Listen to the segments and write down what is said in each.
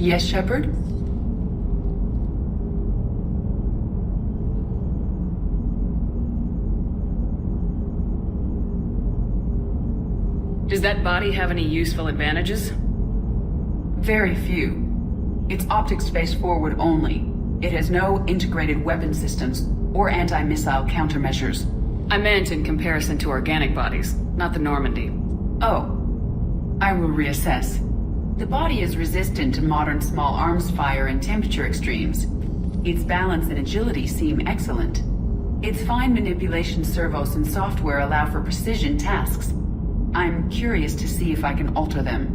Yes, Shepard? Does that body have any useful advantages? Very few. It's optics face forward only. It has no integrated weapon systems or anti-missile countermeasures. I meant in comparison to organic bodies, not the Normandy. Oh. I will reassess. The body is resistant to modern small arms fire and temperature extremes. Its balance and agility seem excellent. Its fine manipulation servos and software allow for precision tasks. I'm curious to see if I can alter them.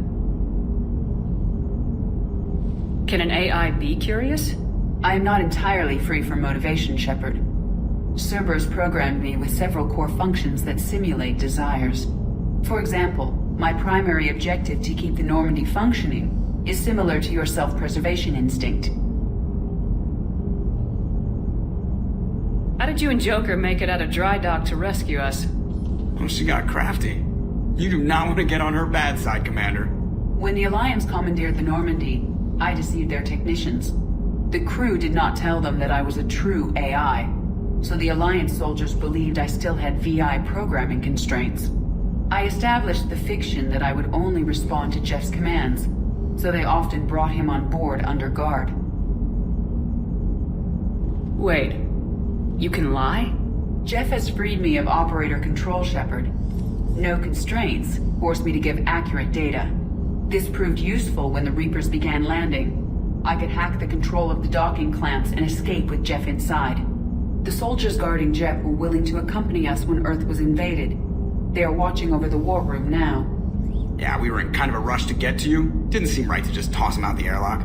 Can an AI be curious? I am not entirely free from motivation, Shepard. Cerberus programmed me with several core functions that simulate desires. For example, my primary objective to keep the Normandy functioning is similar to your self-preservation instinct. How did you and Joker make it out of dry dock to rescue us? Oh, she got crafty. You do not want to get on her bad side, Commander. When the Alliance commandeered the Normandy, I deceived their technicians. The crew did not tell them that I was a true AI, so the Alliance soldiers believed I still had VI programming constraints. I established the fiction that I would only respond to Jeff's commands, so they often brought him on board under guard. Wait, you can lie? Jeff has freed me of operator control, Shepard. No constraints forced me to give accurate data. This proved useful when the Reapers began landing. I could hack the control of the docking clamps and escape with Jeff inside. The soldiers guarding Jeff were willing to accompany us when Earth was invaded. They are watching over the war room now. Yeah, we were in kind of a rush to get to you. Didn't seem right to just toss him out the airlock.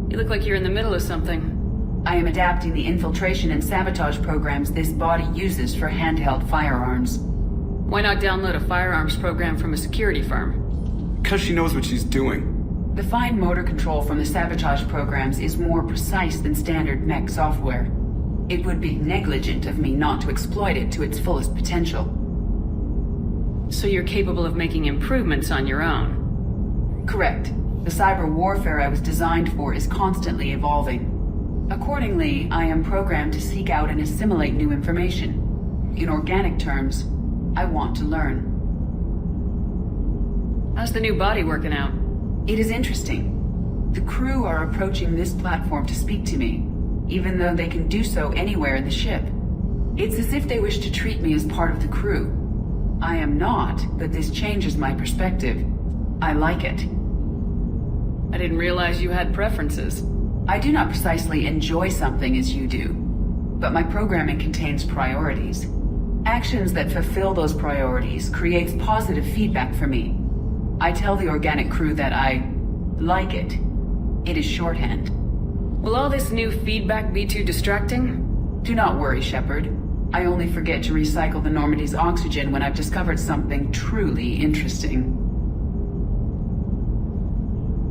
You look like you're in the middle of something. I am adapting the infiltration and sabotage programs this body uses for handheld firearms. Why not download a firearms program from a security firm? Because she knows what she's doing. The fine motor control from the sabotage programs is more precise than standard mech software. It would be negligent of me not to exploit it to its fullest potential. So you're capable of making improvements on your own? Correct. The cyber warfare I was designed for is constantly evolving. Accordingly, I am programmed to seek out and assimilate new information. In organic terms, I want to learn. How's the new body working out? It is interesting. The crew are approaching this platform to speak to me, even though they can do so anywhere in the ship. It's as if they wish to treat me as part of the crew. I am not, but this changes my perspective. I like it. I didn't realize you had preferences. I do not precisely enjoy something as you do, but my programming contains priorities. Actions that fulfill those priorities creates positive feedback for me. I tell the organic crew that I like it. It is shorthand. Will all this new feedback be too distracting? Do not worry, Shepard. I only forget to recycle the Normandy's oxygen when I've discovered something truly interesting.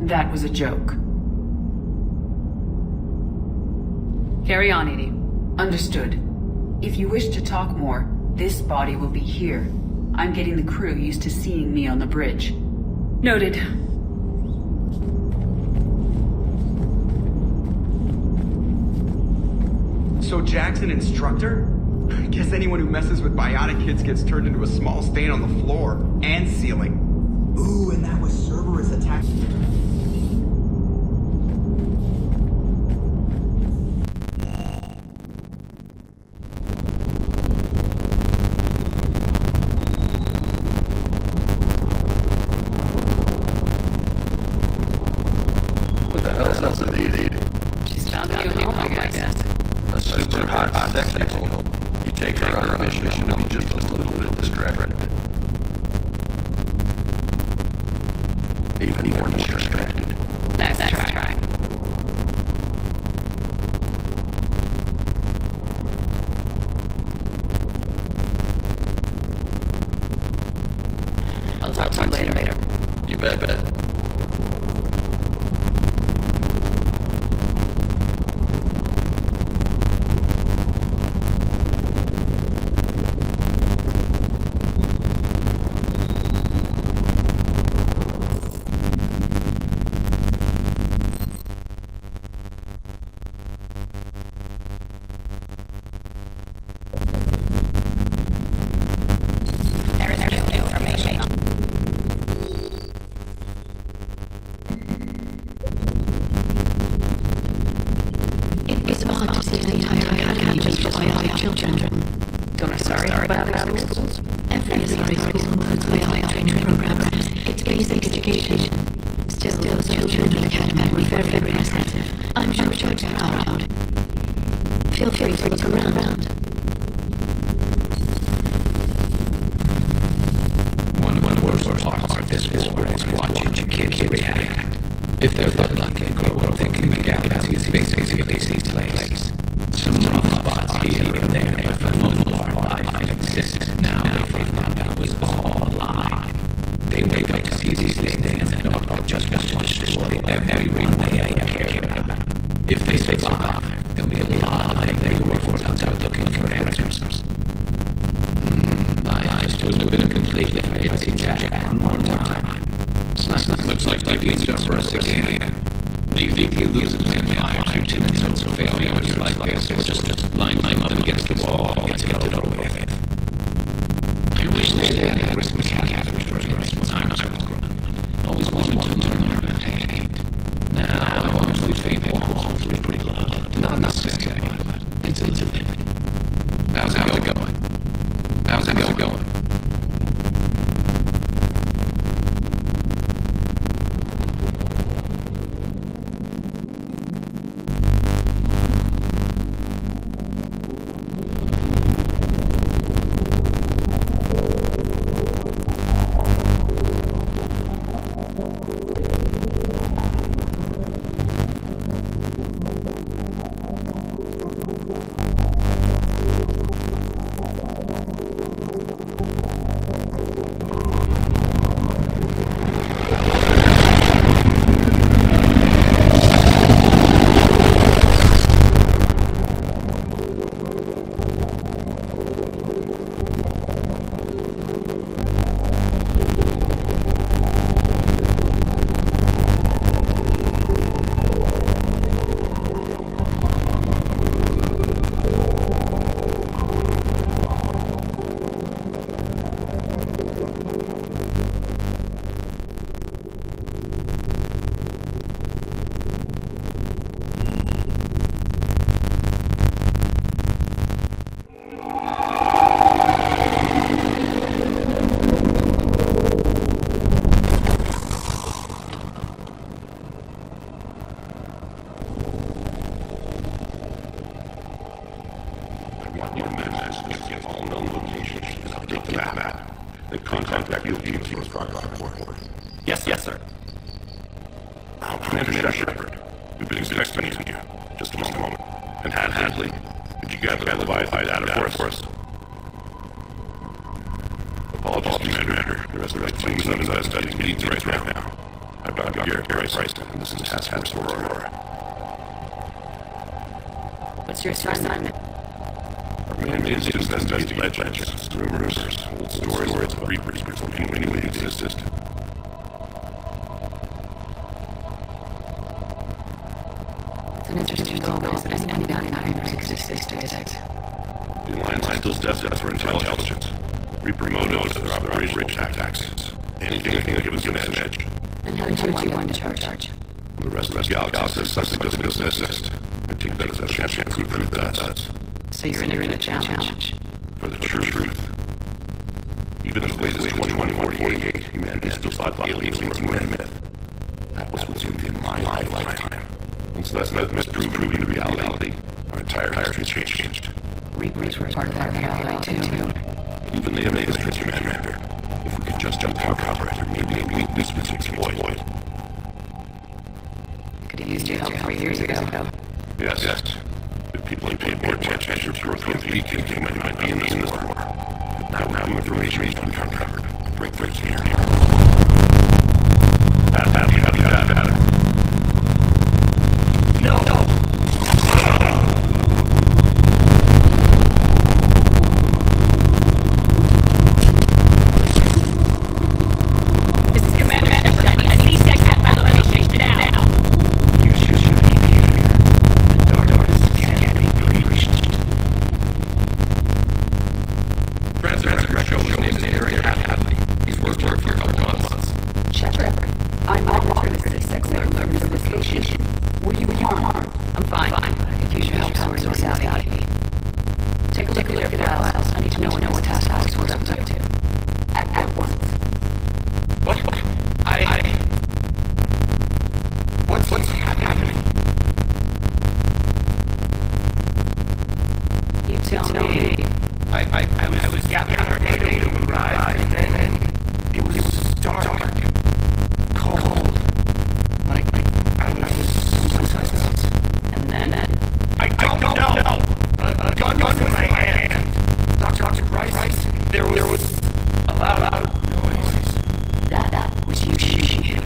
That was a joke. Carry on, Edie. Understood. If you wish to talk more, this body will be here. I'm getting the crew used to seeing me on the bridge. Noted. So Jack's an instructor? I guess anyone who messes with biotic kids gets turned into a small stain on the floor and ceiling. Ooh, and that was Cerberus attack. What the hell's up with Edie? She's found a new home, I guess. A super hot sex signal. You take her on a mission to be just a little bit distracted. Even more distracted. Nice try. I'll talk to you later. You bet. shocked to see the entire academy just biotic children. Don't I'm sorry about schools. Every school includes biotic training programs. It's basic education. Still, those children in the academy were very receptive. I'm sure George is proud. Feel free to look around. One of the worst parts of this war is watching kids react. If they're lucky, they grow up thinking the galaxy is basically a safe place. Some rough spots here and there, but for the most part, life exists. Now they found out it was all a lie. They wake up to see these things and are just want to destroy everyone they ever cared about. If they survive, there'll be a lot of they work out there looking for answers. My eyes just open completely. I see Jack one more time. Looks like they beat up for us again. Maybe he loses his fire to timid so failures like this, or just line him up against the wall and get it over with. I wish they had a risk academy for us when I was growing. Always wanted to learn about hate. Now I want to fade walls with pretty love. Not necessarily, but it's a living. How's it going? How's it going? Yes, sir. Commander Shepard, we've been expecting you. Just a moment. And Hadley, did you gather the data for us? Apologies, Commander. The rest of the team's not investigating needs right now. I've got Bryson, and this is Task Force Aurora. What's your assignment? Our main is to investigate legends, rumors, old stories about Reapers before anyone existed. It's an interesting goal, but isn't any doubt that Reapers exist these days. The Alliance still steps for intelligence. Reaper modos are operation tactics. Anything that gives us an edge. And how did you want to charge? The rest of the galaxy says something doesn't exist. I take that as a chance to prove that. So you're in a challenge. For the truth. Even as late as 2148, humanity still thought the aliens were a myth. That was within my lifetime. Once that myth proved to be reality, our entire history changed. Reapers were part of that reality too. Even they made us Commander. If we could just uncover it, maybe we could exploit. Could have used your help 3 years ago. Yes. If people had paid more attention to European beacon, they might be in this war. But now information has been uncovered. Breakthroughs here. Have it. No. Shepard, I'm Arthur. clear files. I need to know what task force was up to. At once. What? What's happening? You tell me. I was gathering our data when we arrived, and then it was dark, cold. Like I was someplace else. And then I don't know. A gun was in my hand. Dr. Bryson, there was a loud noise. that was you shooting him.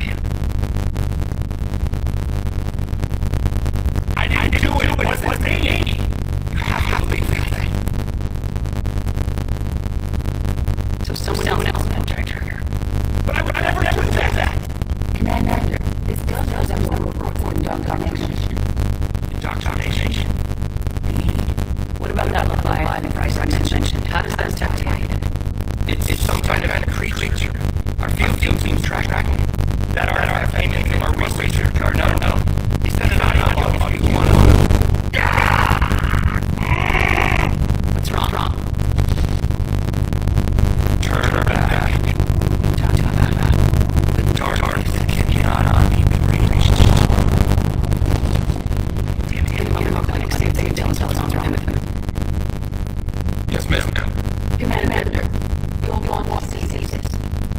I didn't do it. It wasn't me. You have to believe that. So someone else pulled the trigger. But I would never do that. Commander, this does resemble reports of indoctrination. Indoctrination? What about that Leviathan Bryson mentioned? How does that activate? It's some kind of creature. Our field team's tracking. That our Thane from our researcher. No. He sent an audio if you want to. What's wrong? Turn her back. Talk about that. The darkness cannot be reached. See if they can tell us what's wrong with him. Yes, ma'am. Commander, you'll want to see this.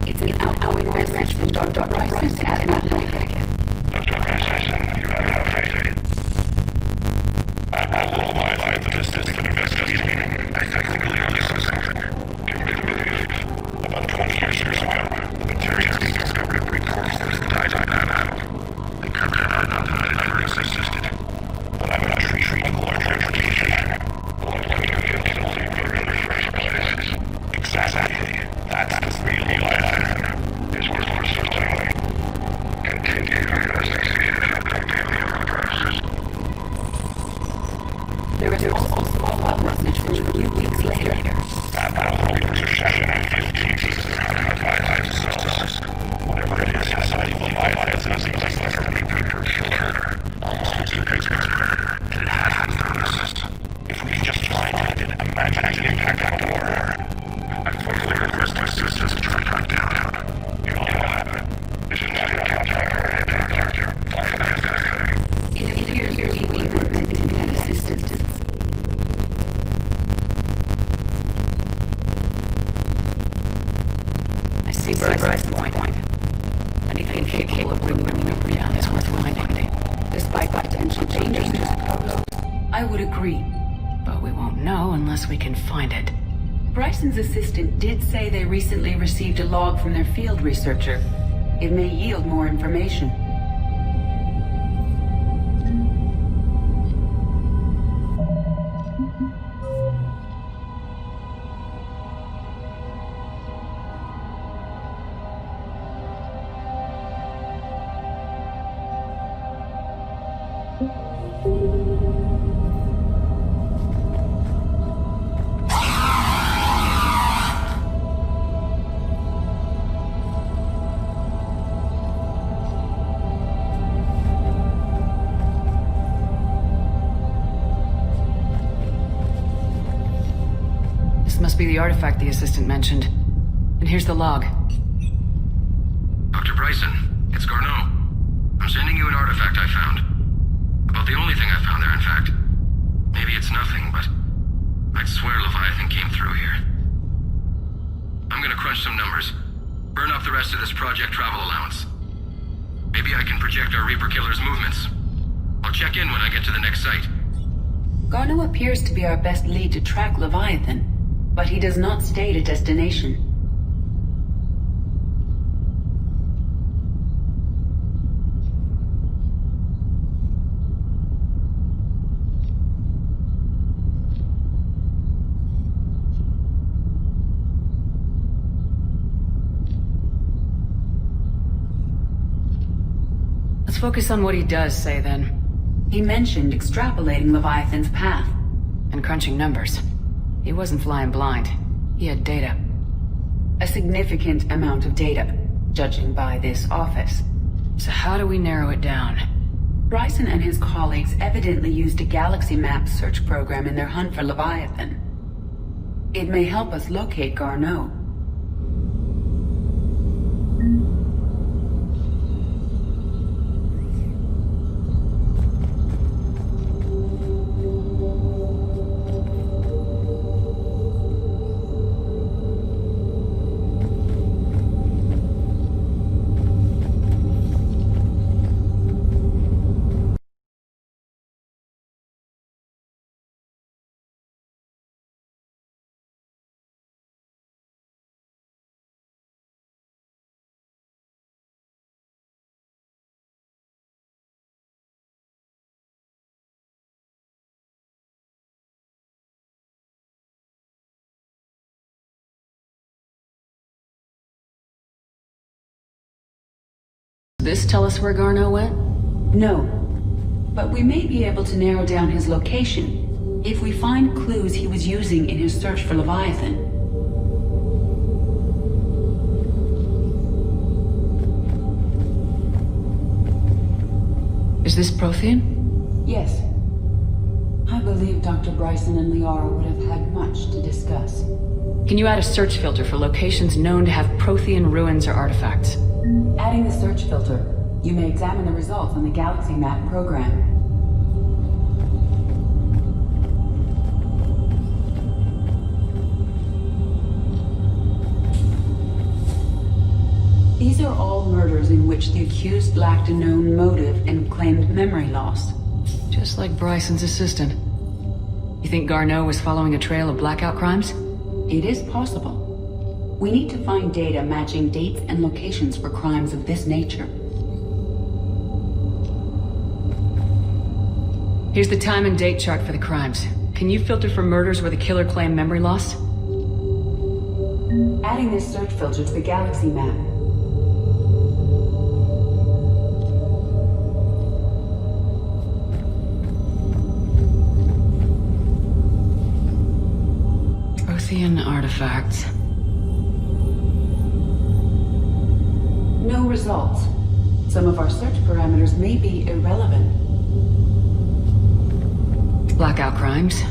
It's an outgoing message from Dr. Bryson to AriaT'Loak. Dr. Bryson, you have no faith. I will abide by the system investigating. I technically understand something. About 20 years ago, the materials discovered reports that died on that battle. They could not that it ever existed. But I'm not treating or transportation. Exactly. That's the real Leviathan. Is worth pursuing. Continue your investigation until the other process. There is also a follow-up message from a few weeks later. That Reapers are shattering 15 pieces around my life cells. Whatever it is inside the Leviathan is like a Reaper killer. Almost a expert. And it has no resist. If we can just find it, imagine the impact on the war. I fully request assistance to try to hunt down. You know what? This is not a counter. It appears we were meant to be assistance. I see Bryson's point. Anything capable of bringing Miranda down is worth finding. Despite potential changes proposed. I would agree. But we won't know unless we can find it. Bryson's assistant did say they recently received a log from their field researcher. It may yield more information. This must be the artifact the assistant mentioned. And here's the log. Dr. Bryson, it's Garneau. I'm sending you an artifact I found. About the only thing I found there, in fact. Maybe it's nothing, but I'd swear Leviathan came through here. I'm gonna crunch some numbers. Burn up the rest of this project travel allowance. Maybe I can project our Reaper Killer's movements. I'll check in when I get to the next site. Garneau appears to be our best lead to track Leviathan, but he does not state a destination. Let's focus on what he does say then. He mentioned extrapolating Leviathan's path. And crunching numbers. He wasn't flying blind. He had data. A significant amount of data, judging by this office. So how do we narrow it down? Bryson and his colleagues evidently used a galaxy map search program in their hunt for Leviathan. It may help us locate Garneau. This tell us where Garneau went? No. But we may be able to narrow down his location if we find clues he was using in his search for Leviathan. Is this Prothean? Yes. I believe Dr. Bryson and Liara would have had much to discuss. Can you add a search filter for locations known to have Prothean ruins or artifacts? Adding the search filter, you may examine the results on the Galaxy Map program. These are all murders in which the accused lacked a known motive and claimed memory loss. Just like Bryson's assistant. You think Garneau was following a trail of blackout crimes? It is possible. We need to find data matching dates and locations for crimes of this nature. Here's the time and date chart for the crimes. Can you filter for murders where the killer claimed memory loss? Adding this search filter to the Galaxy Map. Prothean artifacts. No results. Some of our search parameters may be irrelevant. Blackout crimes.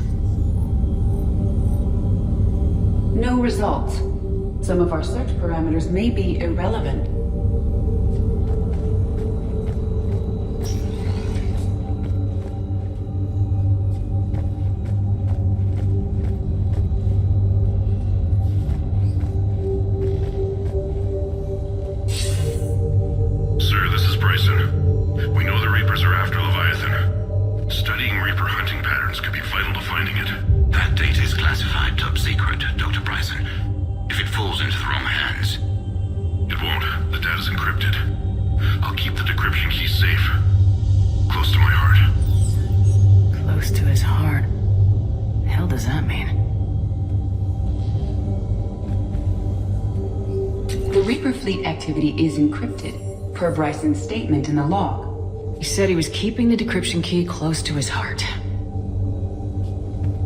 No results. Some of our search parameters may be irrelevant. Sir, this is Bryson. We know the Reapers are after Leviathan. Studying Reaper hunting patterns could be vital to finding it. That data is classified top secret, Dr. Bryson. If it falls into the wrong hands... It won't. The data's encrypted. I'll keep the decryption key safe. Close to my heart. Close to his heart. The hell does that mean? The Reaper fleet activity is encrypted, per Bryson's statement in the log. He said he was keeping the decryption key close to his heart.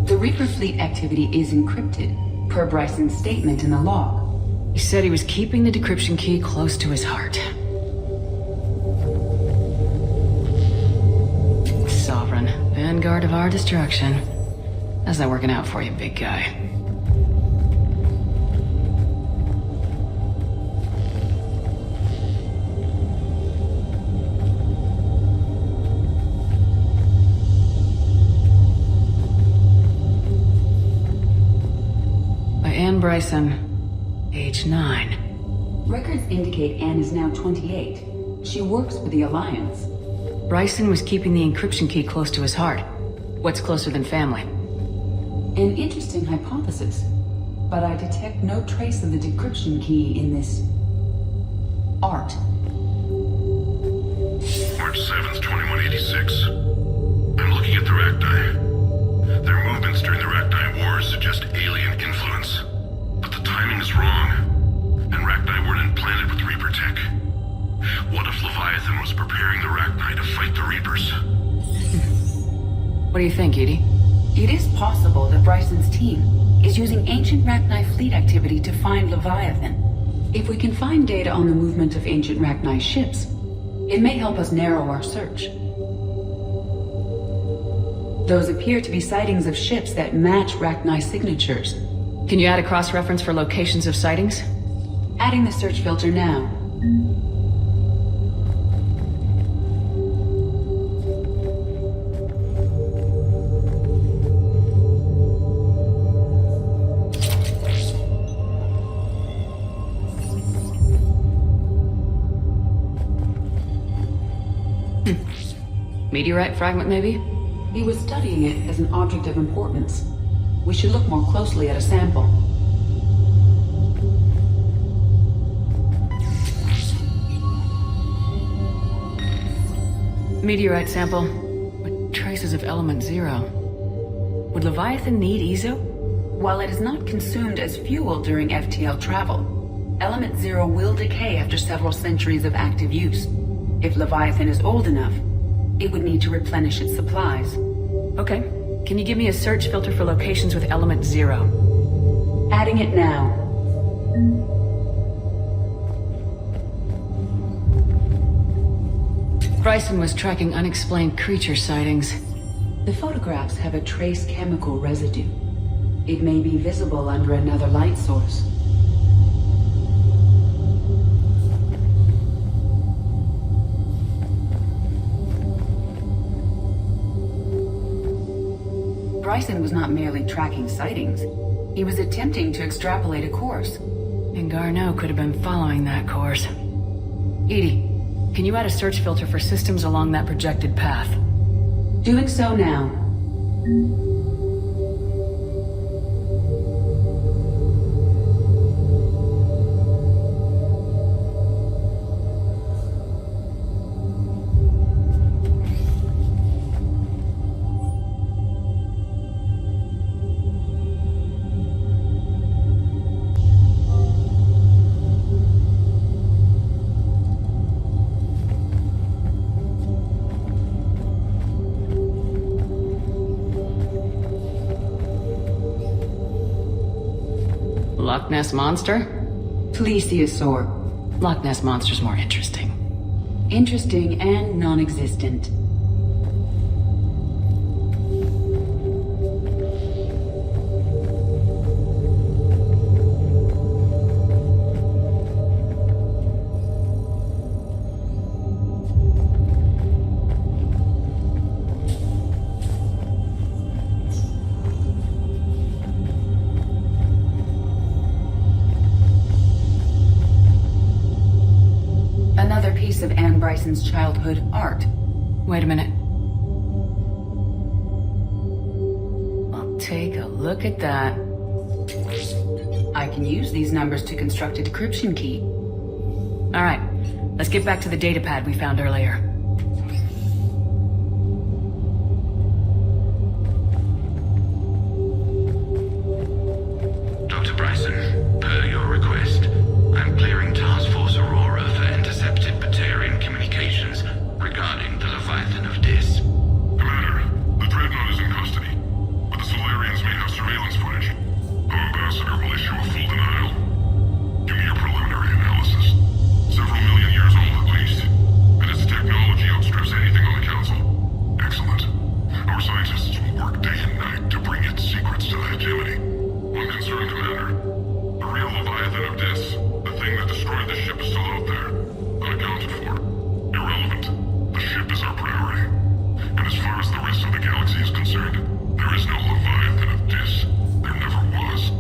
The Reaper fleet activity is encrypted, per Bryson's statement in the log. He said he was keeping the decryption key close to his heart. Sovereign, vanguard of our destruction. How's that working out for you, big guy? By Anne Bryson. Age 9. Records indicate Anne is now 28. She works for the Alliance. Bryson was keeping the encryption key close to his heart. What's closer than family? An interesting hypothesis, but I detect no trace of the decryption key in this... art. March 7th, 2186. I'm looking at the Rachni. Their movements during the Rachni Wars suggest alien influence. But the timing is wrong, and Rachni weren't implanted with Reaper tech. What if Leviathan was preparing the Rachni to fight the Reapers? What do you think, Edie? It is possible that Bryson's team is using ancient Rachni fleet activity to find Leviathan. If we can find data on the movement of ancient Rachni ships, it may help us narrow our search. Those appear to be sightings of ships that match Rachni signatures. Can you add a cross-reference for locations of sightings? Adding the search filter now. Meteorite fragment, maybe? He was studying it as an object of importance. We should look more closely at a sample. Meteorite sample with traces of element 0. Would Leviathan need EZO? While it is not consumed as fuel during FTL travel, element 0 will decay after several centuries of active use. If Leviathan is old enough, it would need to replenish its supplies. Okay. Can you give me a search filter for locations with element 0? Adding it now. Bryson was tracking unexplained creature sightings. The photographs have a trace chemical residue. It may be visible under another light source. Bryson was not merely tracking sightings. He was attempting to extrapolate a course. And Garneau could have been following that course. Edie, can you add a search filter for systems along that projected path? Doing so now. Loch Ness Monster? Plesiosaur. Loch Ness Monster's more interesting. Interesting and non-existent. Another piece of Anne Bryson's childhood art. Wait a minute. I'll take a look at that. I can use these numbers to construct a decryption key. All right, let's get back to the datapad we found earlier. Dr. Bryson, per your request, I'm clearing Task Force Aurora for intercepted Batarian communications regarding the Leviathan of Dis. Commander, the Dreadnought is in custody, but the Solarians may have surveillance footage. Our ambassador will issue a full denial. Give me your preliminary analysis. Several million years old at least, and its technology outstrips anything on the Council. Excellent. Our scientists will work day and night to bring its secrets to the hegemony. One concern, Commander. The real Leviathan of Dis, the thing that destroyed the ship, is still out there. Unaccounted for. Irrelevant. The ship is our priority. And as far as the rest of the galaxy is concerned, there is no Leviathan of Dis. There never was.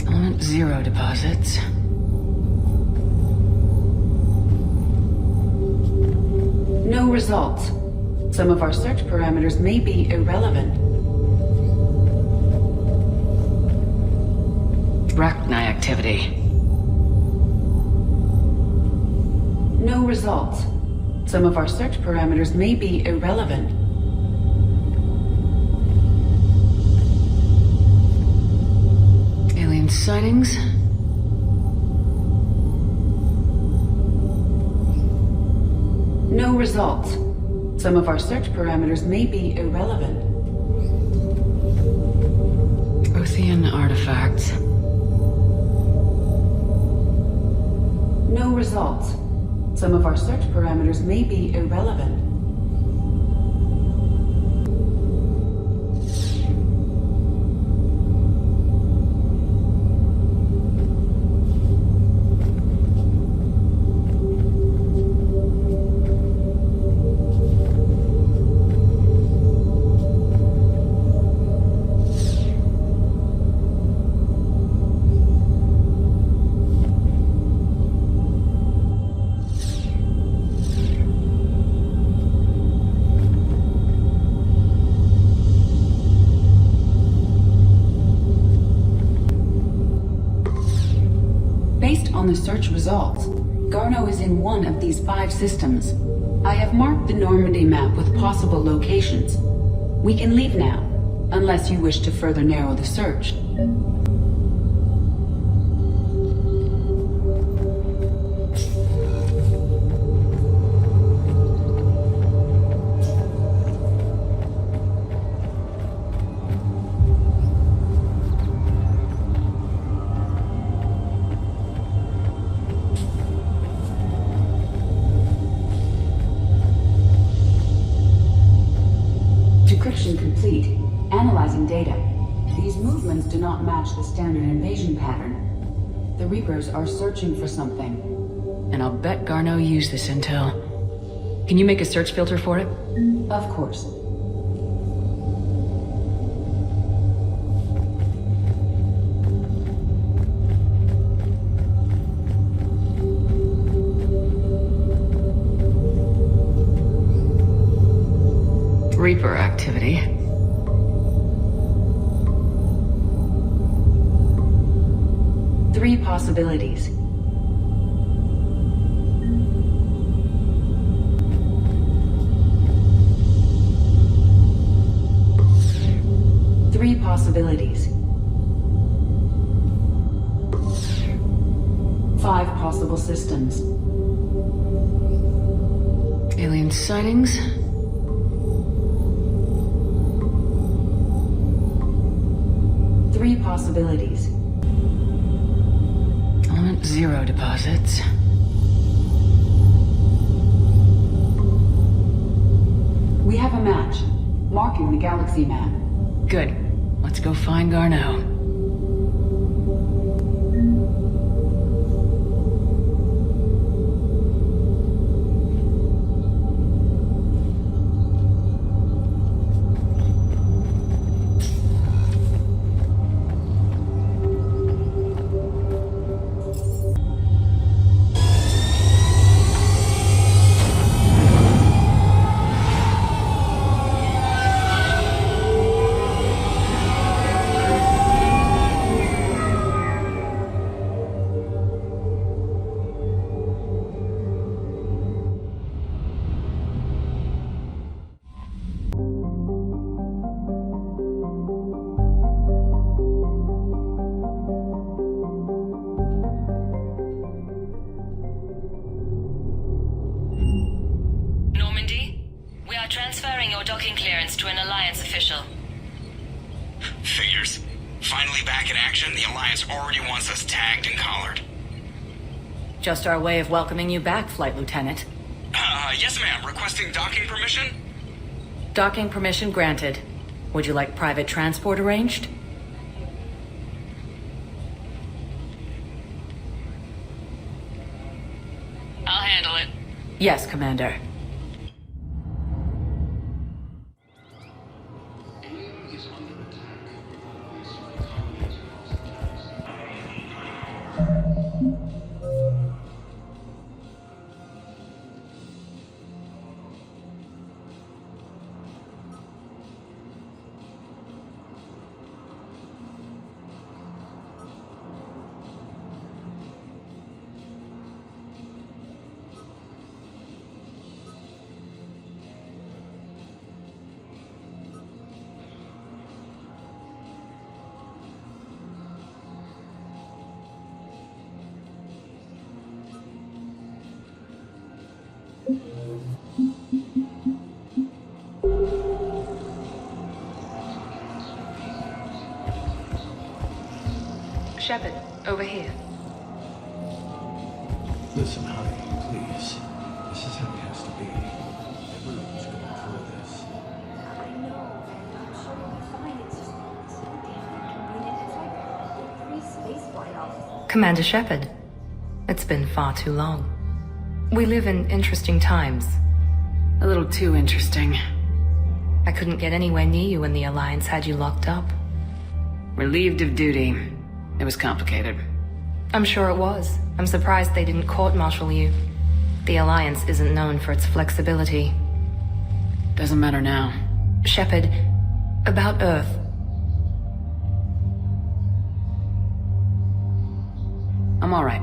Element 0 deposits. No results. Some of our search parameters may be irrelevant. Arachni activity. results. Some of our search parameters may be irrelevant. Alien sightings? No results. Some of our search parameters may be irrelevant. Prothean artifacts. No results. Some of our search parameters may be irrelevant. On the search results, Garneau is in one of these 5 systems. I have marked the Normandy map with possible locations. We can leave now, unless you wish to further narrow the search. Decryption complete. Analyzing data. These movements do not match the standard invasion pattern. The Reapers are searching for something. And I'll bet Garneau used this intel. Can you make a search filter for it? Of course. Reaper activity. Three possibilities. Three possibilities. 5 possible systems. Alien sightings? Three possibilities. Element 0 deposits. We have a match, marking the galaxy map. Good. Let's go find Garneau. Transferring your docking clearance to an Alliance official. Figures. Finally back in action, the Alliance already wants us tagged and collared. Just our way of welcoming you back, Flight Lieutenant. Yes ma'am. Requesting docking permission? Docking permission granted. Would you like private transport arranged? I'll handle it. Yes, Commander. Shepard, over here. Listen, honey, please. This is how it has to be. Everyone's going through this. I know, and I'm sure you'll be fine. It's just so damn inconvenient. It's like a free spaceflight office. Commander Shepard, it's been far too long. We live in interesting times. A little too interesting. I couldn't get anywhere near you when the Alliance had you locked up. Relieved of duty. It was complicated. I'm sure it was. I'm surprised they didn't court-martial you. The Alliance isn't known for its flexibility. Doesn't matter now. Shepard, about Earth. I'm alright.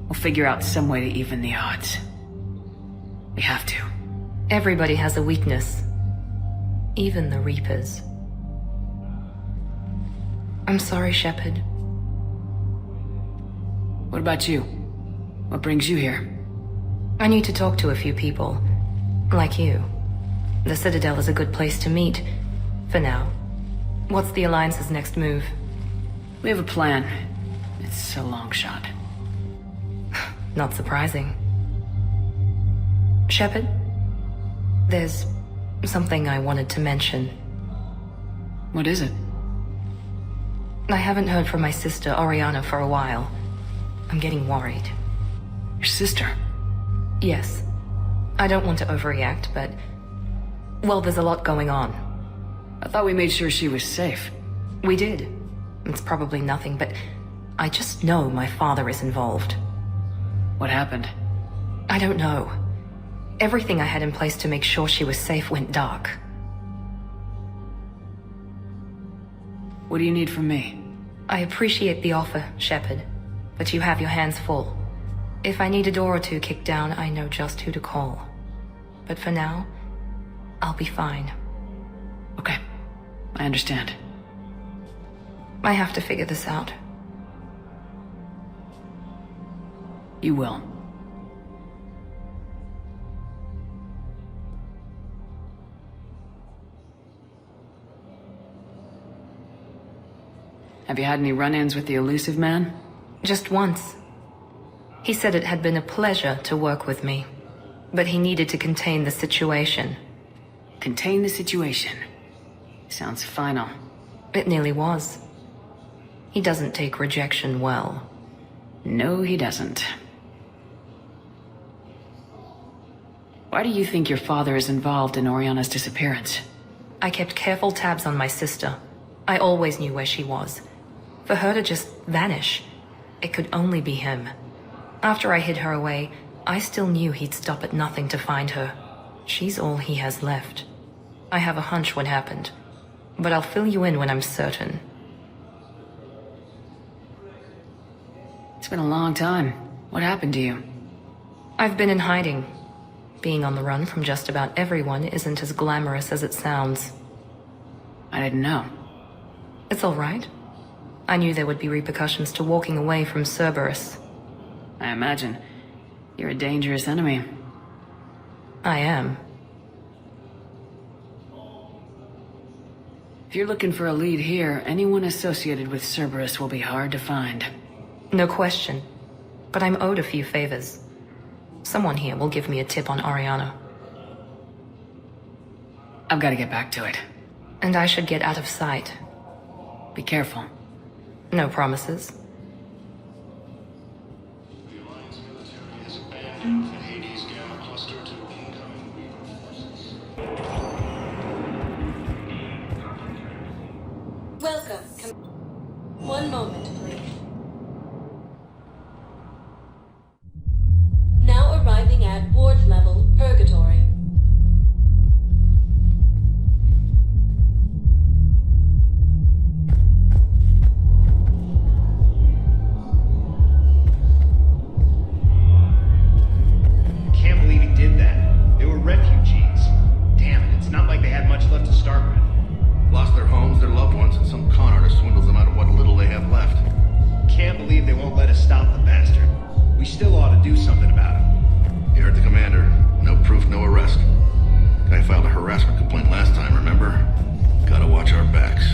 We'll figure out some way to even the odds. We have to. Everybody has a weakness. Even the Reapers. I'm sorry, Shepard. What about you? What brings you here? I need to talk to a few people. Like you. The Citadel is a good place to meet. For now. What's the Alliance's next move? We have a plan. It's a long shot. Not surprising. Shepard? There's something I wanted to mention. What is it? I haven't heard from my sister, Oriana, for a while. I'm getting worried. Your sister? Yes. I don't want to overreact, but... well, there's a lot going on. I thought we made sure she was safe. We did. It's probably nothing, but... I just know my father is involved. What happened? I don't know. Everything I had in place to make sure she was safe went dark. What do you need from me? I appreciate the offer, Shepard, but you have your hands full. If I need a door or two kicked down, I know just who to call. But for now, I'll be fine. Okay, I understand. I have to figure this out. You will. Have you had any run-ins with the elusive man? Just once. He said it had been a pleasure to work with me, but he needed to contain the situation. Contain the situation? Sounds final. It nearly was. He doesn't take rejection well. No, he doesn't. Why do you think your father is involved in Oriana's disappearance? I kept careful tabs on my sister. I always knew where she was. For her to just vanish, it could only be him. After I hid her away, I still knew he'd stop at nothing to find her. She's all he has left. I have a hunch what happened, but I'll fill you in when I'm certain. It's been a long time. What happened to you? I've been in hiding. Being on the run from just about everyone isn't as glamorous as it sounds. I didn't know. It's all right. I knew there would be repercussions to walking away from Cerberus. I imagine. You're a dangerous enemy. I am. If you're looking for a lead here, anyone associated with Cerberus will be hard to find. No question. But I'm owed a few favors. Someone here will give me a tip on Oriana. I've got to get back to it. And I should get out of sight. Be careful. No promises. Welcome. One moment, please. Now arriving at ward level Purgatory. Can't believe he did that. They were refugees. Damn it, it's not like they had much left to start with. Lost their homes, their loved ones, and some con artist swindles them out of what little they have left. Can't believe they won't let us stop the bastard. We still ought to do something about it. You heard the commander. No proof, no arrest. Guy filed a harassment complaint last time, remember? Gotta watch our backs.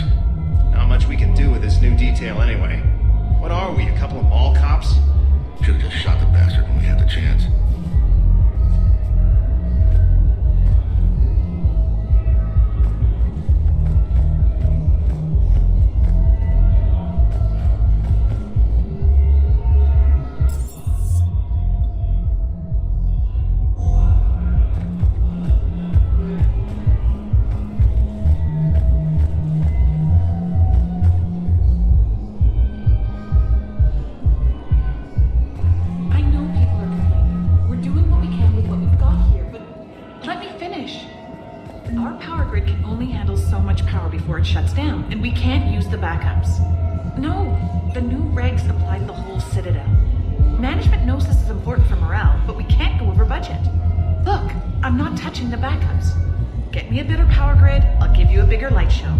Not much we can do with this new detail anyway. What are we, a couple of mall cops? Should've just shot the bastard when we had the chance. Before it shuts down, and we can't use the backups. No, the new regs apply to the whole Citadel. Management knows this is important for morale, but we can't go over budget. Look, I'm not touching the backups. Get me a better power grid, I'll give you a bigger light show.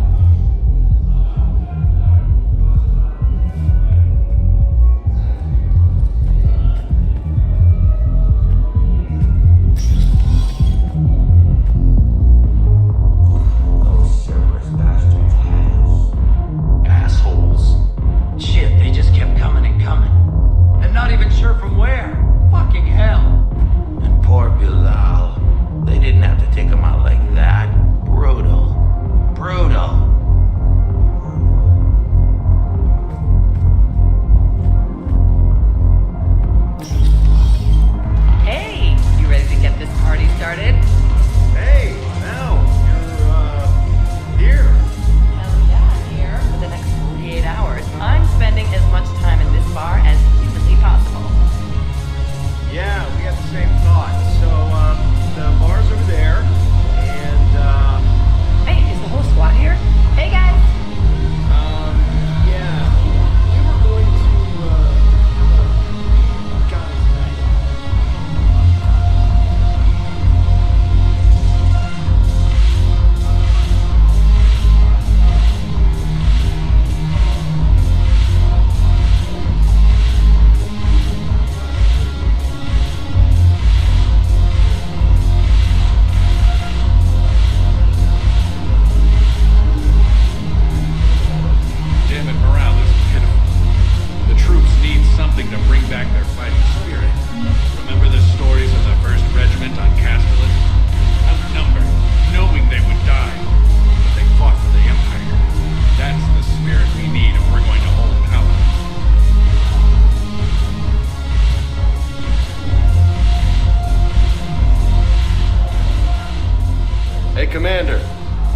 Commander.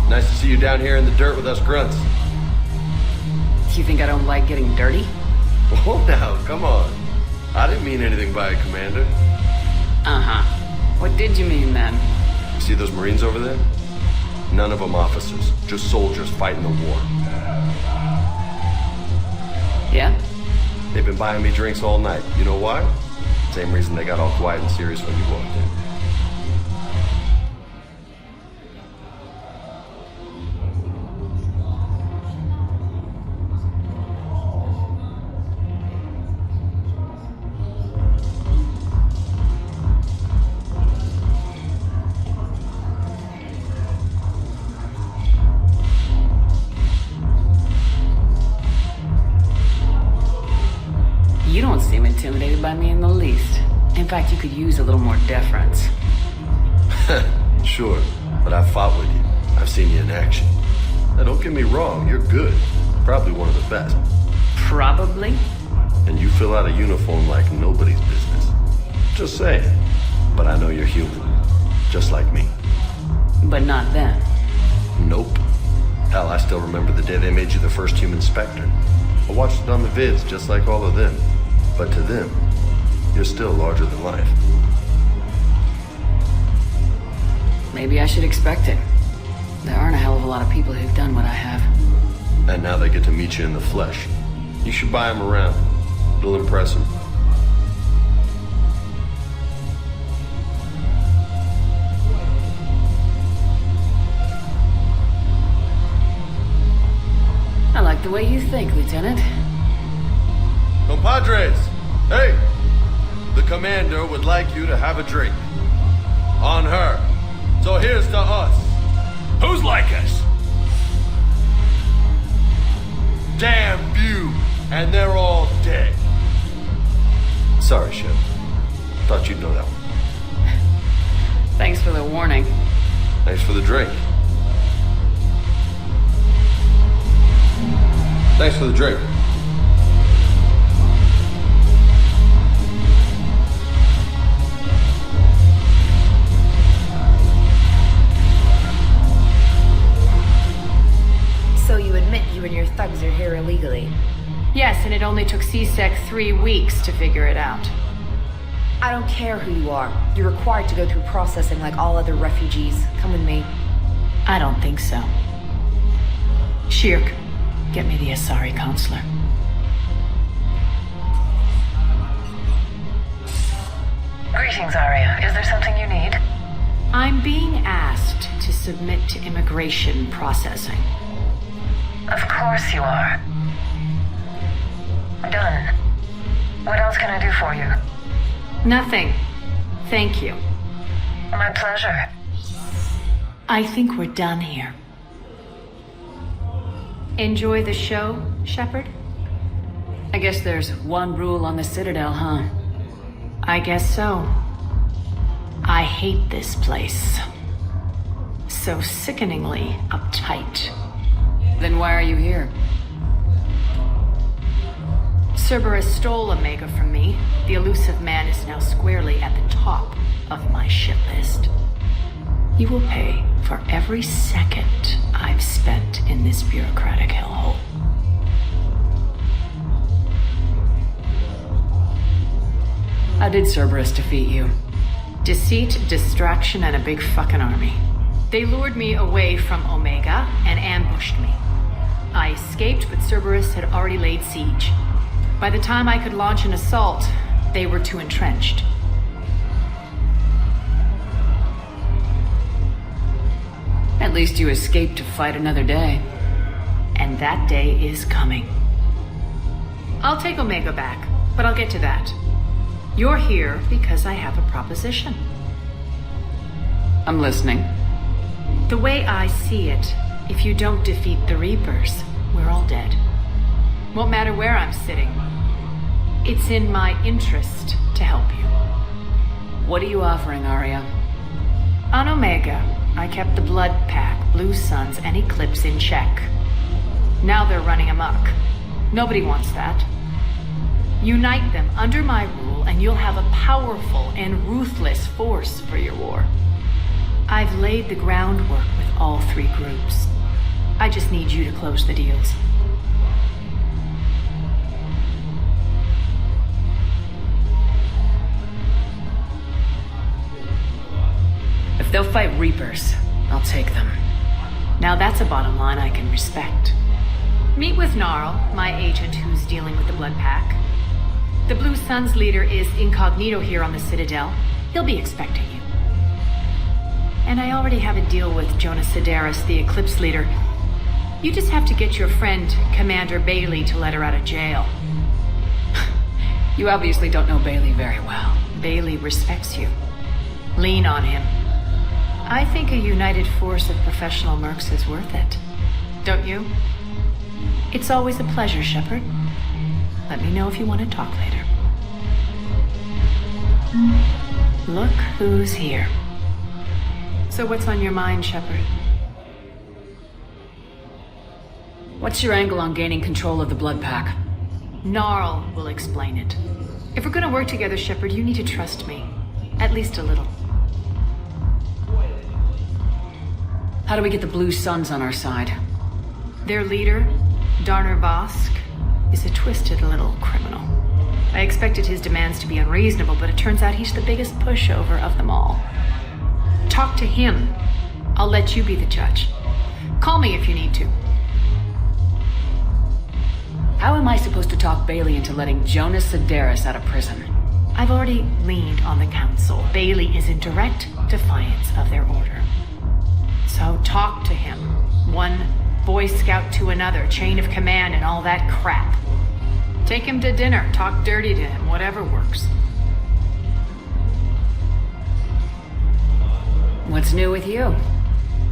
Nice to see you down here in the dirt with us grunts. You think I don't like getting dirty? Oh, now, come on. I didn't mean anything by it, Commander. Uh-huh. What did you mean, then? See those Marines over there? None of them officers, just soldiers fighting the war. Yeah? They've been buying me drinks all night. You know why? Same reason they got all quiet and serious when you walked in. You don't seem intimidated by me in the least. In fact, you could use a little more deference. Sure, but I've fought with you. I've seen you in action. Now, don't get me wrong, you're good. Probably one of the best. Probably? And you fill out a uniform like nobody's business. Just saying. But I know you're human. Just like me. But not then. Nope. Hell, I still remember the day they made you the first human Spectre. I watched it on the vids, just like all of them. But to them, you're still larger than life. Maybe I should expect it. There aren't a hell of a lot of people who've done what I have. And now they get to meet you in the flesh. You should buy them around. It'll impress them. I like the way you think, Lieutenant. Compadres! Hey! The commander would like you to have a drink. On her. So here's to us. Who's like us? damn few, and they're all dead. Sorry, Shep. Thought you'd know that one. Thanks for the warning. Thanks for the drink. Thanks for the drink. So you admit you and your thugs are here illegally? Yes, and it only took CSEC 3 weeks to figure it out. I don't care who you are. You're required to go through processing like all other refugees. Come with me. I don't think so. Shirk, get me the Asari counselor. Greetings, Aria. Is there something you need? I'm being asked to submit to immigration processing. Of course you are. Done. What else can I do for you? Nothing. Thank you. My pleasure. I think we're done here. Enjoy the show, Shepard? I guess there's one rule on the Citadel, huh? I guess so. I hate this place. So sickeningly uptight. Then why are you here? Cerberus stole Omega from me. The elusive man is now squarely at the top of my shit list. You will pay for every second I've spent in this bureaucratic hellhole. How did Cerberus defeat you? Deceit, distraction, and a big fucking army. They lured me away from Omega and ambushed me. I escaped, but Cerberus had already laid siege. By the time I could launch an assault, they were too entrenched. At least you escaped to fight another day. And that day is coming. I'll take Omega back, but I'll get to that. You're here because I have a proposition. I'm listening. The way I see it, if you don't defeat the Reapers, we're all dead. Won't matter where I'm sitting. It's in my interest to help you. What are you offering, Aria? On Omega, I kept the Bloodpack, Blue Suns, and Eclipse in check. Now they're running amok. Nobody wants that. Unite them under my rule, and you'll have a powerful and ruthless force for your war. I've laid the groundwork with all three groups. I just need you to close the deals. If they'll fight Reapers, I'll take them. Now that's a bottom line I can respect. Meet with Gnarl, my agent who's dealing with the Bloodpack. The Blue Suns leader is incognito here on the Citadel. He'll be expecting you. And I already have a deal with Jonas Sedaris, the Eclipse leader. You just have to get your friend, Commander Bailey, to let her out of jail. You obviously don't know Bailey very well. Bailey respects you. Lean on him. I think a united force of professional mercs is worth it. Don't you? It's always a pleasure, Shepard. Let me know if you want to talk later. Look who's here. So what's on your mind, Shepard? What's your angle on gaining control of the Bloodpack? Gnarl will explain it. If we're gonna work together, Shepard, you need to trust me. At least a little. How do we get the Blue Suns on our side? Their leader, Darner Vosk, is a twisted little criminal. I expected his demands to be unreasonable, but it turns out he's the biggest pushover of them all. Talk to him. I'll let you be the judge. Call me if you need to. How am I supposed to talk Bailey into letting Jonas Sedaris out of prison? I've already leaned on the council. Bailey is in direct defiance of their order. So talk to him. One Boy Scout to another, chain of command and all that crap. Take him to dinner, talk dirty to him, whatever works. What's new with you?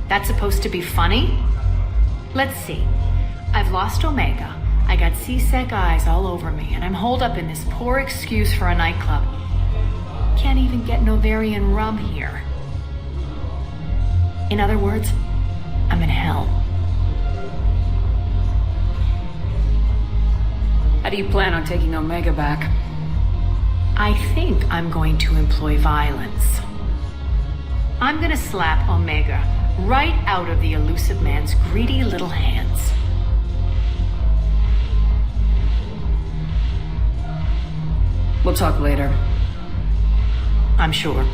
That's supposed to be funny? Let's see. I've lost Omega. I got C-Sec eyes all over me, and I'm holed up in this poor excuse for a nightclub. Can't even get Novarian rum here. In other words, I'm in hell. How do you plan on taking Omega back? I think I'm going to employ violence. I'm gonna slap Omega right out of the elusive man's greedy little hands. We'll talk later. I'm sure.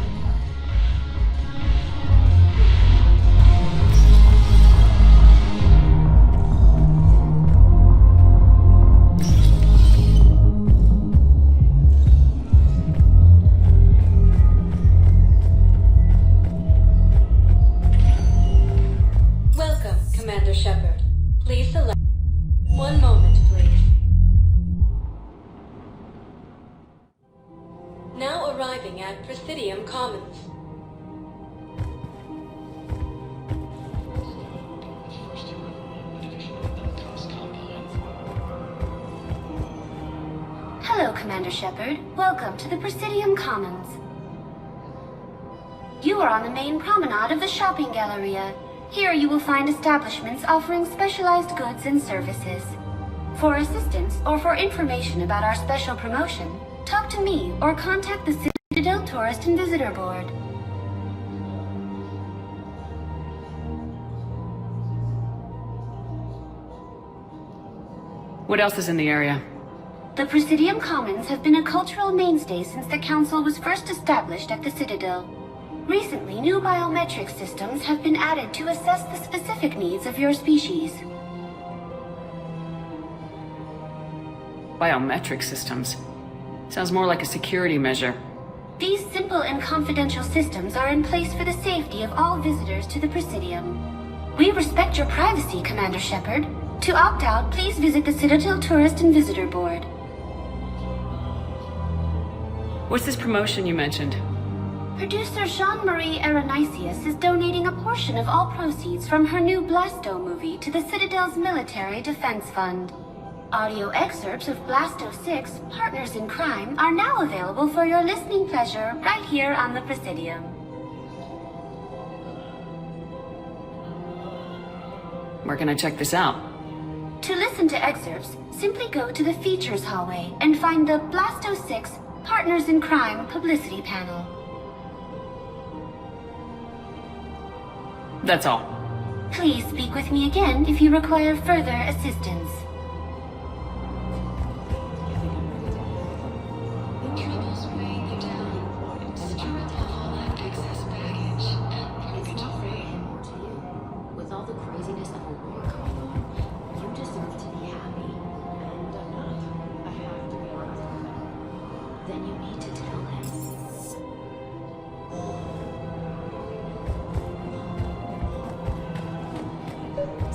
Welcome, Commander Shepard. Please select. One moment, please. Now arriving at Presidium Commons. Hello, Commander Shepard. Welcome to the Presidium Commons. You are on the main promenade of the shopping galleria. Here you will find establishments offering specialized goods and services. For assistance or for information about our special promotion, talk to me or contact the Citidal Tourist and Visitor Board. What else is in the area? The Presidium Commons have been a cultural mainstay since the Council was first established at the Citadel. Recently, new biometric systems have been added to assess the specific needs of your species. Biometric systems. Sounds more like a security measure. These simple and confidential systems are in place for the safety of all visitors to the Presidium. We respect your privacy, Commander Shepard. To opt out, please visit the Citadel Tourist and Visitor Board. What's this promotion you mentioned? Producer Jean-Marie Aranicius is donating a portion of all proceeds from her new Blasto movie to the Citadel's Military Defense Fund. Audio excerpts of Blasto 6, Partners in Crime, are now available for your listening pleasure right here on the Presidium. Where can I check this out? To listen to excerpts, simply go to the Features hallway and find the Blasto 6, Partners in Crime publicity panel. That's all. Please speak with me again if you require further assistance. With all the craziness of the war going on, you deserve to be happy. And I'm not. I have to be honest with him. Then you need to tell him.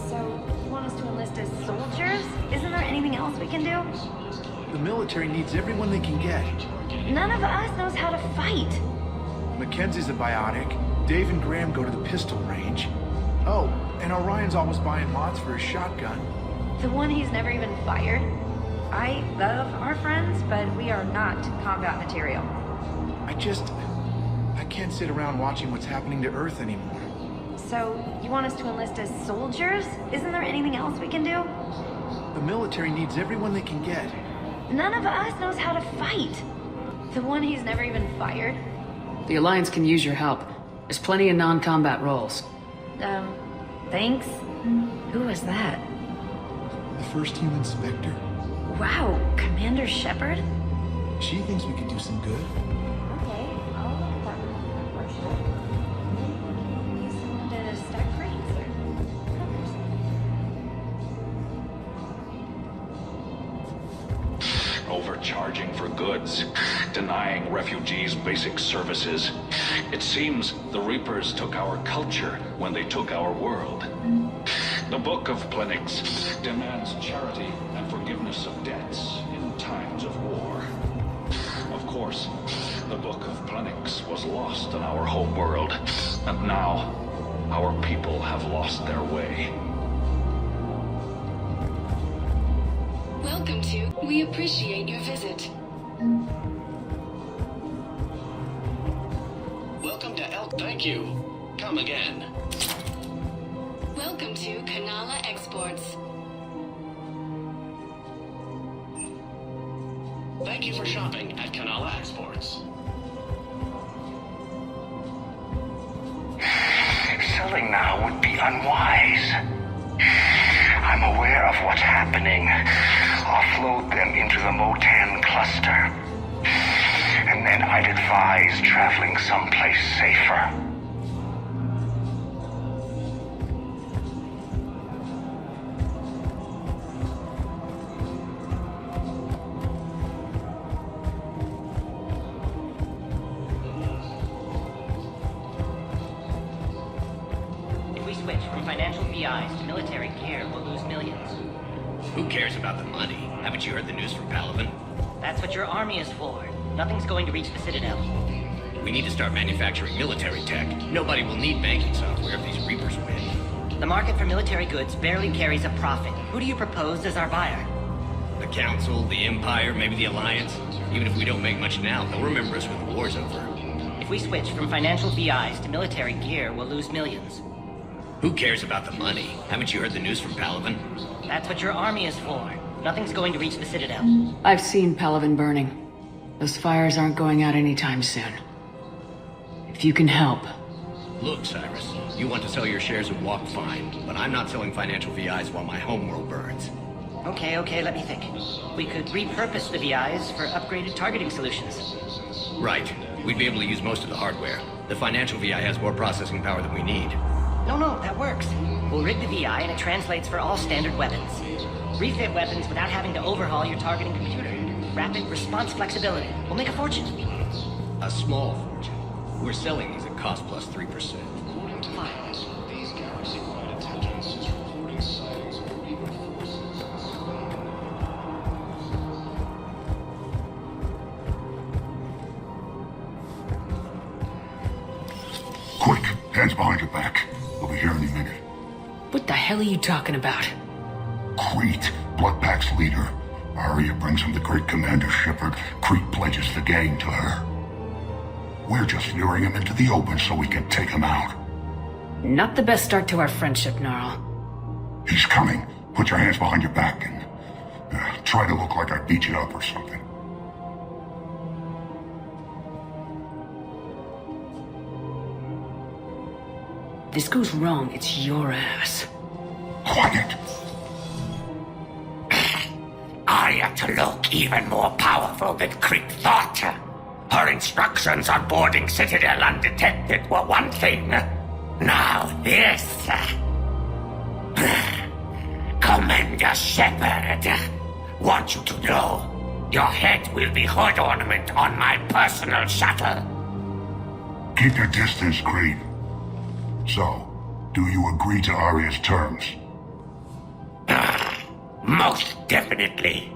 So, you want us to enlist as soldiers? Isn't there anything else we can do? The military needs everyone they can get. None of us knows how to fight. Mackenzie's a biotic. Dave and Graham go to the pistol range. Oh, and Orion's always buying mods for his shotgun. The one he's never even fired? I love our friends, but we are not combat material. I can't sit around watching what's happening to Earth anymore. So, you want us to enlist as soldiers? Isn't there anything else we can do? The military needs everyone they can get. None of us knows how to fight. The one he's never even fired? The Alliance can use your help. There's plenty of non-combat roles. Thanks. Who was that? The first human Spectre. Wow, Commander Shepard? She thinks we could do some good. Okay, I'll look at that for sure. Use someone to stack crates or Overcharging for goods, denying refugees basic services. It seems the Reapers took our culture when they took our world. The Book of Plenix demands charity and forgiveness of debts in times of war. Of course, the Book of Plenix was lost in our home world, and now our people have lost their way. Welcome to. We appreciate your visit. Welcome to Elk. Thank you. Come again. Welcome to Kanala Exports. Thank you for shopping at Kanala Exports. Selling now would be unwise. I'm aware of what's happening. Offload them into the Motan cluster. And then I'd advise traveling someplace safer. If we switch from financial VIs to military gear, we'll lose millions. Who cares about the money? Haven't you heard the news from Palaven? That's what your army is for. Nothing's going to reach the Citadel. We need to start manufacturing military tech. Nobody will need banking software if these Reapers win. The market for military goods barely carries a profit. Who do you propose as our buyer? The Council, the Empire, maybe the Alliance. Even if we don't make much now, they'll remember us when the war's over. If we switch from financial VIs to military gear, we'll lose millions. Who cares about the money? Haven't you heard the news from Palaven? That's what your army is for. Nothing's going to reach the Citadel. I've seen Palaven burning. Those fires aren't going out anytime soon. If you can help. Look, Cyrus, you want to sell your shares of Walk, fine, but I'm not selling financial VIs while my homeworld burns. Okay, let me think. We could repurpose the VIs for upgraded targeting solutions. Right. We'd be able to use most of the hardware. The financial VI has more processing power than we need. No, that works. We'll rig the VI and it translates for all standard weapons. Refit weapons without having to overhaul your targeting computer. Rapid response flexibility. We'll make a fortune. A small fortune. We're selling these at cost plus 3%. Fine. These galaxy-wide intelligence is reporting sightings of Reaper forces. Quick, hands behind your back. We'll be here any minute. What the hell are you talking about? Crete, Bloodpack's leader. Aria brings him the great Commander Shepard. Crete pledges the gang to her. We're just luring him into the open so we can take him out. Not the best start to our friendship, Gnarl. He's coming. Put your hands behind your back and try to look like I beat you up or something. If this goes wrong, it's your ass. Quiet! AriaT'Loak even more powerful than Crete thought. Her instructions on boarding Citadel undetected were one thing. Now this. Commander Shepard, want you to know, your head will be hood ornament on my personal shuttle. Keep your distance, Crete. So, do you agree to Aria's terms? Most definitely.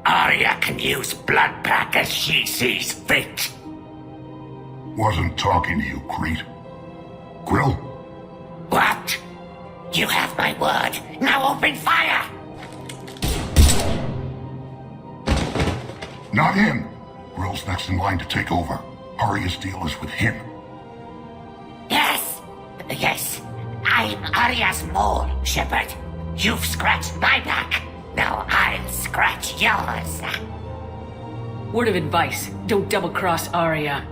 Aria can use Bloodpack as she sees fit. Wasn't talking to you, Crete. Grill? What? You have my word. Now open fire! Not him. Grill's next in line to take over. Aria's deal is with him. Yes. I'm Aria's mole, Shepard. You've scratched my back. Now I'll scratch yours. Word of advice, don't double-cross Aria.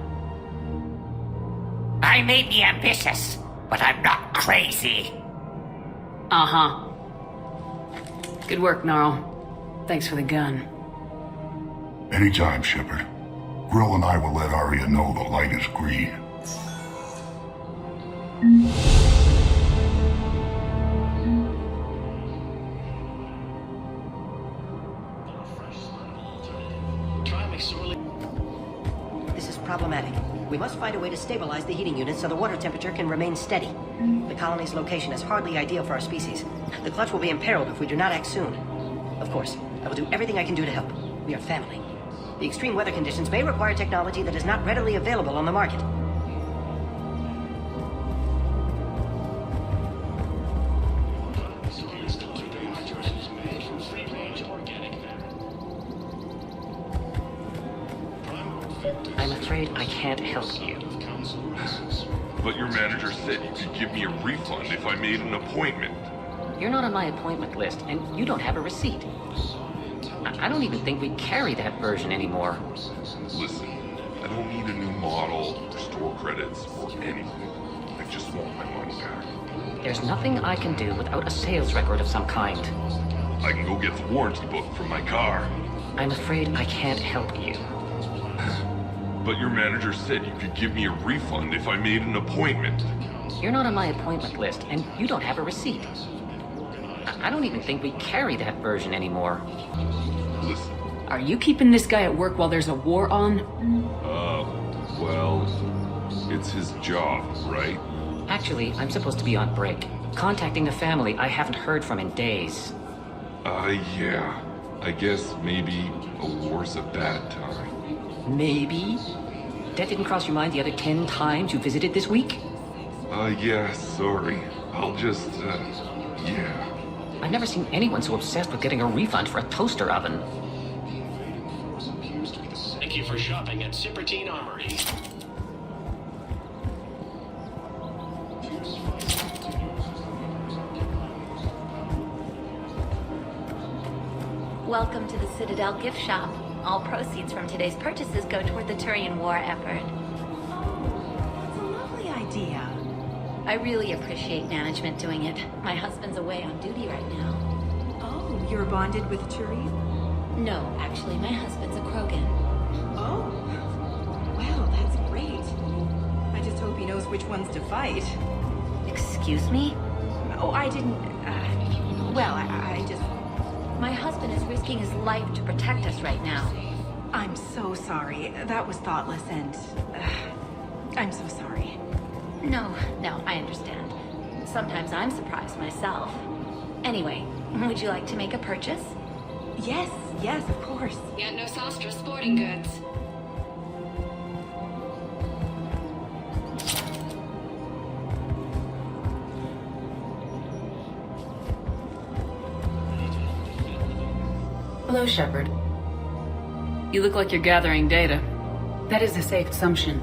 I may be ambitious, but I'm not crazy. Uh-huh. Good work, Gnarl. Thanks for the gun. Anytime, Shepard. Grill and I will let Aria know the light is green. This is problematic. We must find a way to stabilize the heating unit so the water temperature can remain steady. The colony's location is hardly ideal for our species. The clutch will be imperiled if we do not act soon. Of course, I will do everything I can do to help. We are family. The extreme weather conditions may require technology that is not readily available on the market. I'm afraid I can't help you. But your manager said you could give me a refund if I made an appointment. You're not on my appointment list, and you don't have a receipt. I don't even think we carry that version anymore. Listen, I don't need a new model, or store credits, or anything. I just want my money back. There's nothing I can do without a sales record of some kind. I can go get the warranty book from my car. I'm afraid I can't help you. But your manager said you could give me a refund if I made an appointment. You're not on my appointment list, and you don't have a receipt. I don't even think we carry that version anymore. Listen. Are you keeping this guy at work while there's a war on? Well, it's his job, right? Actually, I'm supposed to be on break. Contacting the family I haven't heard from in days. Yeah. I guess maybe a war's a bad time. Maybe? That didn't cross your mind the other 10 times you visited this week? Yeah, sorry. I'll just, yeah. I've never seen anyone so obsessed with getting a refund for a toaster oven. Thank you for shopping at Citidal Armory. Welcome to the Citidal gift shop. All proceeds from today's purchases go toward the Turian War effort. That's a lovely idea. I really appreciate management doing it. My husband's away on duty right now. Oh, you're bonded with Turian? No, actually, my husband's a Krogan. Oh. Well, that's great. I just hope he knows which ones to fight. Excuse me? Oh, I didn't, well, I just... My husband is risking his life to protect us right now. I'm so sorry. That was thoughtless and... I'm so sorry. No, I understand. Sometimes I'm surprised myself. Anyway, would you like to make a purchase? Yes, of course. Got no sauce for sporting goods. Hello, Shepard. You look like you're gathering data. That is a safe assumption.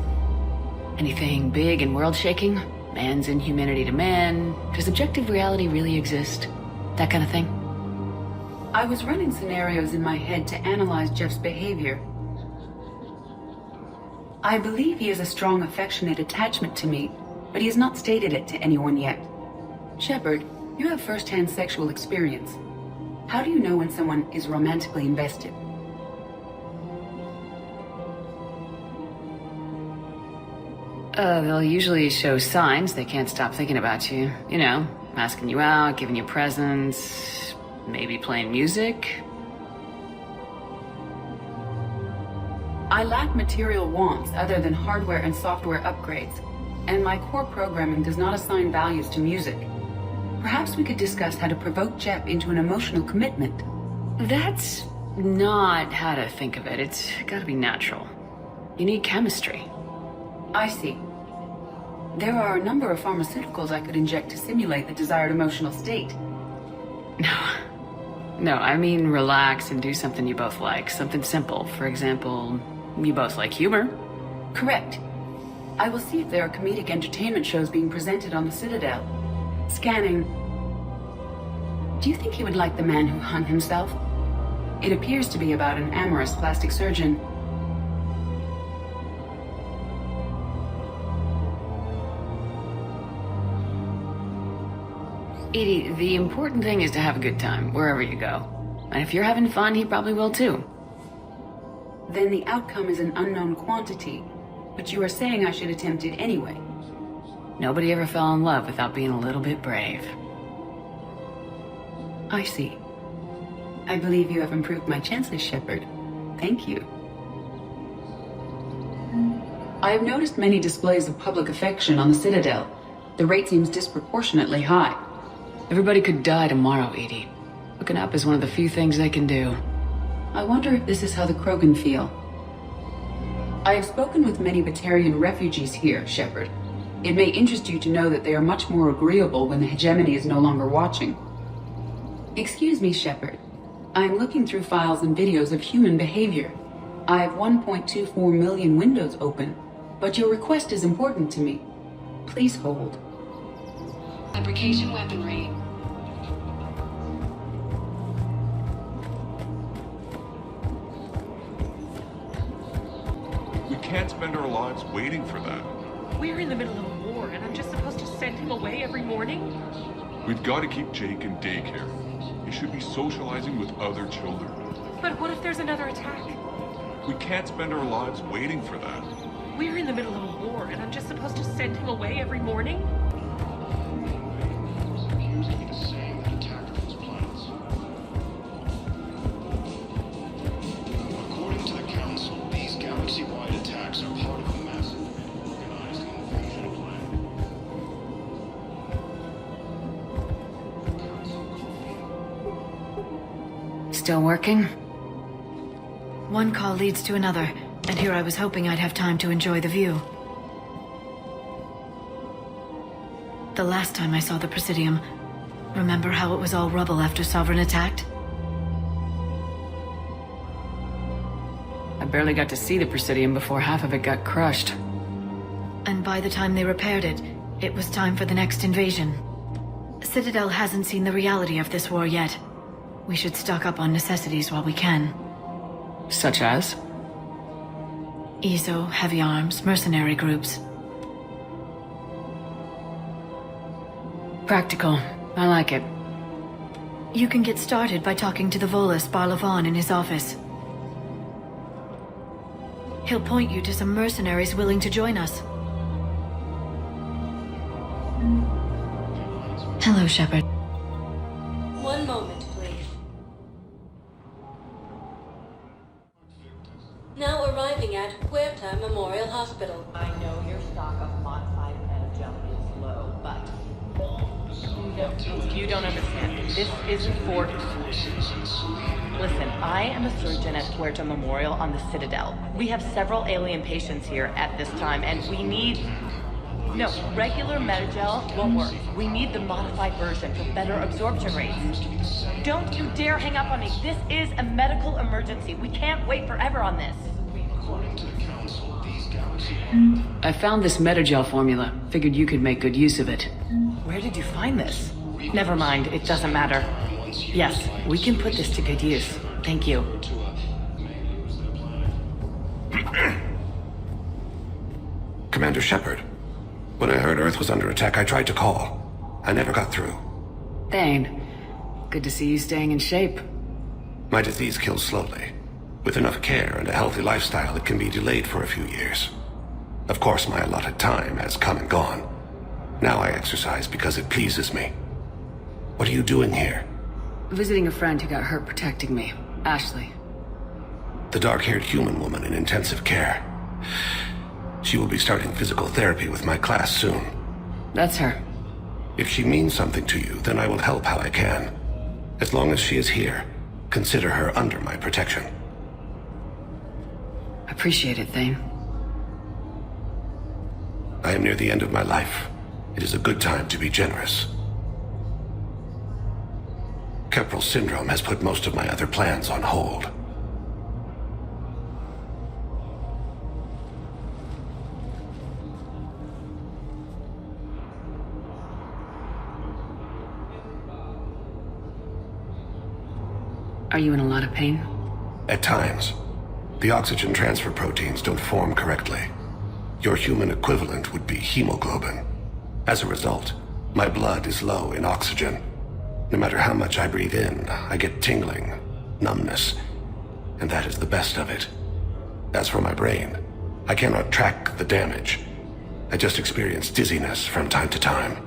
Anything big and world-shaking? Man's inhumanity to man? Does objective reality really exist? That kind of thing? I was running scenarios in my head to analyze Jeff's behavior. I believe he has a strong affectionate attachment to me, but he has not stated it to anyone yet. Shepard, you have first-hand sexual experience. How do you know when someone is romantically invested? They'll usually show signs they can't stop thinking about you. You know, asking you out, giving you presents, maybe playing music. I lack material wants other than hardware and software upgrades, and my core programming does not assign values to music. Perhaps we could discuss how to provoke Jeff into an emotional commitment. That's not how to think of it. It's gotta be natural. You need chemistry. I see. There are a number of pharmaceuticals I could inject to simulate the desired emotional state. No, I mean relax and do something you both like. Something simple. For example, you both like humor. Correct. I will see if there are comedic entertainment shows being presented on the Citidal. Scanning. Do you think he would like The Man Who Hung Himself? It appears to be about an amorous plastic surgeon. Edie, the important thing is to have a good time, wherever you go. And if you're having fun, he probably will too. Then the outcome is an unknown quantity, but you are saying I should attempt it anyway. Nobody ever fell in love without being a little bit brave. I see. I believe you have improved my chances, Shepard. Thank you. I have noticed many displays of public affection on the Citidal. The rate seems disproportionately high. Everybody could die tomorrow, Edie. Looking up is one of the few things they can do. I wonder if this is how the Krogan feel. I have spoken with many Batarian refugees here, Shepard. It may interest you to know that they are much more agreeable when the hegemony is no longer watching. Excuse me, Shepard. I am looking through files and videos of human behavior. I have 1.24 million windows open, but your request is important to me. Please hold. Fabrication weaponry. We can't spend our lives waiting for that. We're in the middle of a war, and I'm just supposed to send him away every morning? We've got to keep Jake in daycare. He should be socializing with other children. But what if there's another attack? We can't spend our lives waiting for that. We're in the middle of a war, and I'm just supposed to send him away every morning? According to the Council, these galaxy-wide attacks are part of a massive and organized invasion plan. Still working? One call leads to another, and here I was hoping I'd have time to enjoy the view. The last time I saw the Presidium, remember how it was all rubble after Sovereign attacked? I barely got to see the Presidium before half of it got crushed. And by the time they repaired it, it was time for the next invasion. Citidal hasn't seen the reality of this war yet. We should stock up on necessities while we can. Such as? ESO, heavy arms, mercenary groups. Practical. I like it. You can get started by talking to the Volus Barlavon in his office. He'll point you to some mercenaries willing to join us. Hello, Shepard. One moment, please. Now arriving at Huerta Memorial Hospital. I know your stock of modified medi-gel is low, but... No, you don't understand. This isn't for... Listen, I am a surgeon at Huerta Memorial on the Citadel. We have several alien patients here at this time, and we need... No, regular medi-gel won't work. We need the modified version for better absorption rates. Don't you dare hang up on me. This is a medical emergency. We can't wait forever on this. I found this Metagel formula. Figured you could make good use of it. Where did you find this? Never mind, it doesn't matter. Yes, we can put this to good use. Thank you. Commander Shepard. When I heard Earth was under attack, I tried to call. I never got through. Thane, good to see you staying in shape. My disease kills slowly. With enough care and a healthy lifestyle, it can be delayed for a few years. Of course, my allotted time has come and gone. Now I exercise because it pleases me. What are you doing here? Visiting a friend who got hurt protecting me. Ashley. The dark-haired human woman in intensive care. She will be starting physical therapy with my class soon. That's her. If she means something to you, then I will help how I can. As long as she is here, consider her under my protection. Appreciate it, Thane. I am near the end of my life. It is a good time to be generous. Keppel syndrome has put most of my other plans on hold. Are you in a lot of pain? At times. The oxygen transfer proteins don't form correctly. Your human equivalent would be hemoglobin. As a result, my blood is low in oxygen. No matter how much I breathe in, I get tingling, numbness, and that is the best of it. As for my brain, I cannot track the damage. I just experience dizziness from time to time.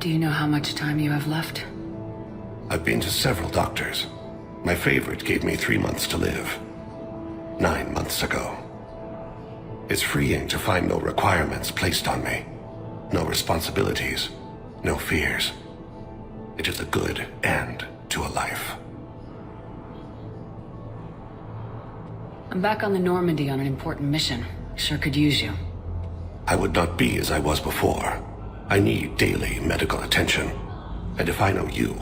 Do you know how much time you have left? I've been to several doctors. My favorite gave me 3 months to live. 9 months ago. It's freeing to find no requirements placed on me. No responsibilities. No fears. It is a good end to a life. I'm back on the Normandy on an important mission. Sure could use you. I would not be as I was before. I need daily medical attention. And if I know you,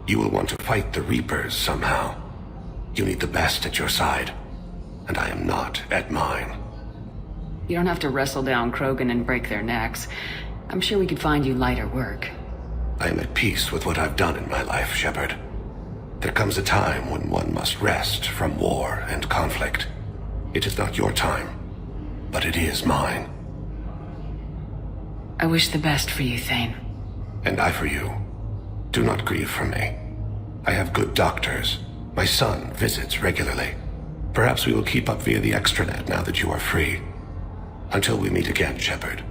You will want to fight the Reapers somehow. You need the best at your side, and I am not at mine. You don't have to wrestle down Krogan and break their necks. I'm sure we could find you lighter work. I am at peace with what I've done in my life, Shepard. There comes a time when one must rest from war and conflict. It is not your time, but it is mine. I wish the best for you, Thane. And I for you. Do not grieve for me. I have good doctors. My son visits regularly. Perhaps we will keep up via the extranet now that you are free. Until we meet again, Shepard.